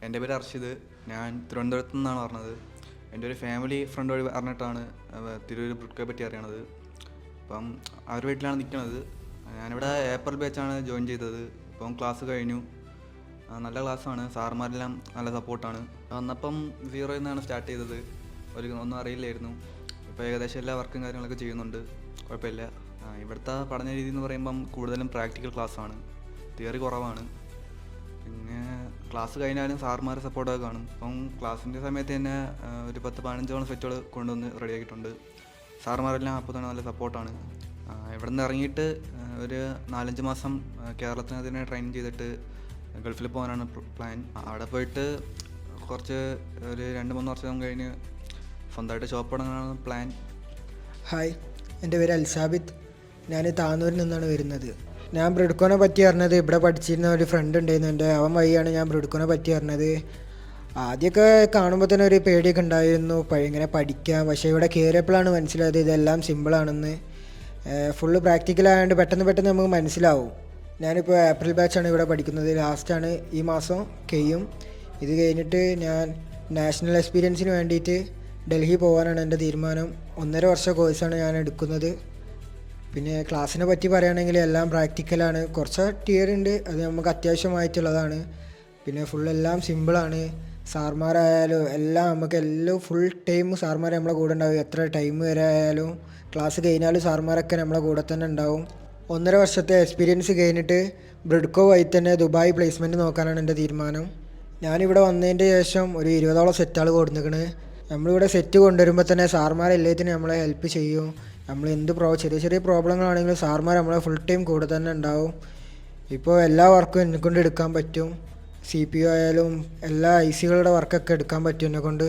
എൻ്റെ പേര് അർഷിത്. ഞാൻ തിരുവനന്തപുരത്തു നിന്നാണ് പറഞ്ഞത്. എൻ്റെ ഒരു ഫാമിലി ഫ്രണ്ട് വഴി പറഞ്ഞിട്ടാണ് തിരൂർ ബ്രിഡ്കോയെ പറ്റി അറിയണത്. അപ്പം അവരുടെ വീട്ടിലാണ് നിൽക്കുന്നത്. ഞാനിവിടെ ഏപ്രിൽ ബാച്ചാണ് ജോയിൻ ചെയ്തത്. ഇപ്പം ക്ലാസ് കഴിഞ്ഞു. നല്ല ക്ലാസ്സാണ്, സാറുമാരെല്ലാം നല്ല സപ്പോർട്ടാണ്. വന്നപ്പം 0 നിന്നാണ് സ്റ്റാർട്ട് ചെയ്തത്. ഒന്നും അറിയില്ലായിരുന്നു. ഇപ്പോൾ ഏകദേശം എല്ലാ വർക്കും കാര്യങ്ങളൊക്കെ ചെയ്യുന്നുണ്ട്, കുഴപ്പമില്ല. ഇവിടുത്തെ പഠന രീതി എന്ന് പറയുമ്പം കൂടുതലും പ്രാക്ടിക്കൽ ക്ലാസ്സാണ്, തിയറി കുറവാണ്. പിന്നെ ക്ലാസ് കഴിഞ്ഞാലും സാറുമാരെ സപ്പോർട്ടൊക്കെ കാണും. ഇപ്പം ക്ലാസ്സിൻ്റെ സമയത്ത് തന്നെ ഒരു 10-15 സെറ്റുകൾ കൊണ്ടുവന്ന് റെഡിയാക്കിയിട്ടുണ്ട്. സാറുമാരെല്ലാം അപ്പോൾ തന്നെ നല്ല സപ്പോർട്ടാണ്. ഇവിടെ നിന്ന് ഇറങ്ങിയിട്ട് ഒരു 4-5 മാസം കേരളത്തിന് തന്നെ ട്രെയിൻ ചെയ്തിട്ട് ഗൾഫിൽ പോകാനാണ് പ്ലാൻ. അവിടെ പോയിട്ട് കുറച്ച് ഒരു 2-3 വർഷം കഴിഞ്ഞ് സ്വന്തമായിട്ട് ഷോപ്പ് തുടങ്ങാനാണ് പ്ലാൻ. ഹായ്, എൻ്റെ പേര് അൽസാബിത്ത്. ഞാൻ താന്നൂരിൽ നിന്നാണ് വരുന്നത്. ഞാൻ ബ്രിഡ്കോനെ പറ്റി അറിഞ്ഞത് ഇവിടെ പഠിച്ചിരുന്ന ഒരു ഫ്രണ്ട് ഉണ്ടായിരുന്നു എൻ്റെ, അവൻ വഴിയാണ് ഞാൻ ബ്രിഡ്കോനെ പറ്റി അറിഞ്ഞത്. ആദ്യമൊക്കെ കാണുമ്പോൾ തന്നെ ഒരു പേടിയൊക്കെ ഉണ്ടായിരുന്നു, ഇങ്ങനെ പഠിക്കാം. പക്ഷേ ഇവിടെ കയറിയപ്പോഴാണ് മനസ്സിലായത് ഇതെല്ലാം സിമ്പിളാണെന്ന്. ഫുള്ള് പ്രാക്ടിക്കലായതുകൊണ്ട് പെട്ടെന്ന് നമുക്ക് മനസ്സിലാവും. ഞാനിപ്പോൾ ഏപ്രിൽ ബാച്ചാണ് ഇവിടെ പഠിക്കുന്നത്. ലാസ്റ്റാണ് ഈ മാസം കഴിയും. ഇത് കഴിഞ്ഞിട്ട് ഞാൻ നാഷണൽ എക്സ്പീരിയൻസിന് വേണ്ടിയിട്ട് ഡൽഹി പോകാനാണ് എൻ്റെ തീരുമാനം. 1.5 വർഷ കോഴ്സാണ് ഞാൻ എടുക്കുന്നത്. പിന്നെ ക്ലാസ്സിനെ പറ്റി പറയുകയാണെങ്കിൽ എല്ലാം പ്രാക്ടിക്കലാണ്, കുറച്ച് തിയറി ഉണ്ട്, അത് നമുക്ക് അത്യാവശ്യമായിട്ടുള്ളതാണ്. പിന്നെ എല്ലാം സിമ്പിളാണ്. സാർമാരായാലും എല്ലാം ഫുൾ ടൈം സാർമാർ നമ്മളെ കൂടെ ഉണ്ടാവും. എത്ര ടൈം വരെ ആയാലും ക്ലാസ് കഴിഞ്ഞാലും സാർമാരൊക്കെ നമ്മളെ കൂടെ തന്നെ ഉണ്ടാവും. 1.5 വർഷത്തെ എക്സ്പീരിയൻസ് കഴിഞ്ഞിട്ട് ബ്രിഡ്കോ വഴി തന്നെ ദുബായ് പ്ലേസ്മെൻറ്റ് നോക്കാനാണ് എൻ്റെ തീരുമാനം. ഞാനിവിടെ വന്നതിൻ്റെ ശേഷം ഒരു 20ഓളം സെറ്റുകൾ കൊടുത്തിരിക്കണ്. നമ്മളിവിടെ സെറ്റ് കൊണ്ടുവരുമ്പോൾ തന്നെ സാർമാരെല്ലാത്തിനും നമ്മളെ ഹെൽപ്പ് ചെയ്യും. നമ്മൾ ചെറിയ പ്രോബ്ലങ്ങളാണെങ്കിലും സാർമാർ നമ്മളെ ഫുൾ ടൈം കൂടെ തന്നെ ഉണ്ടാവും. ഇപ്പോൾ എല്ലാ വർക്കും എന്നെക്കൊണ്ട് എടുക്കാൻ പറ്റും. CPU ആയാലും എല്ലാ ICകളുടെ വർക്കൊക്കെ എടുക്കാൻ പറ്റും എന്നെക്കൊണ്ട്.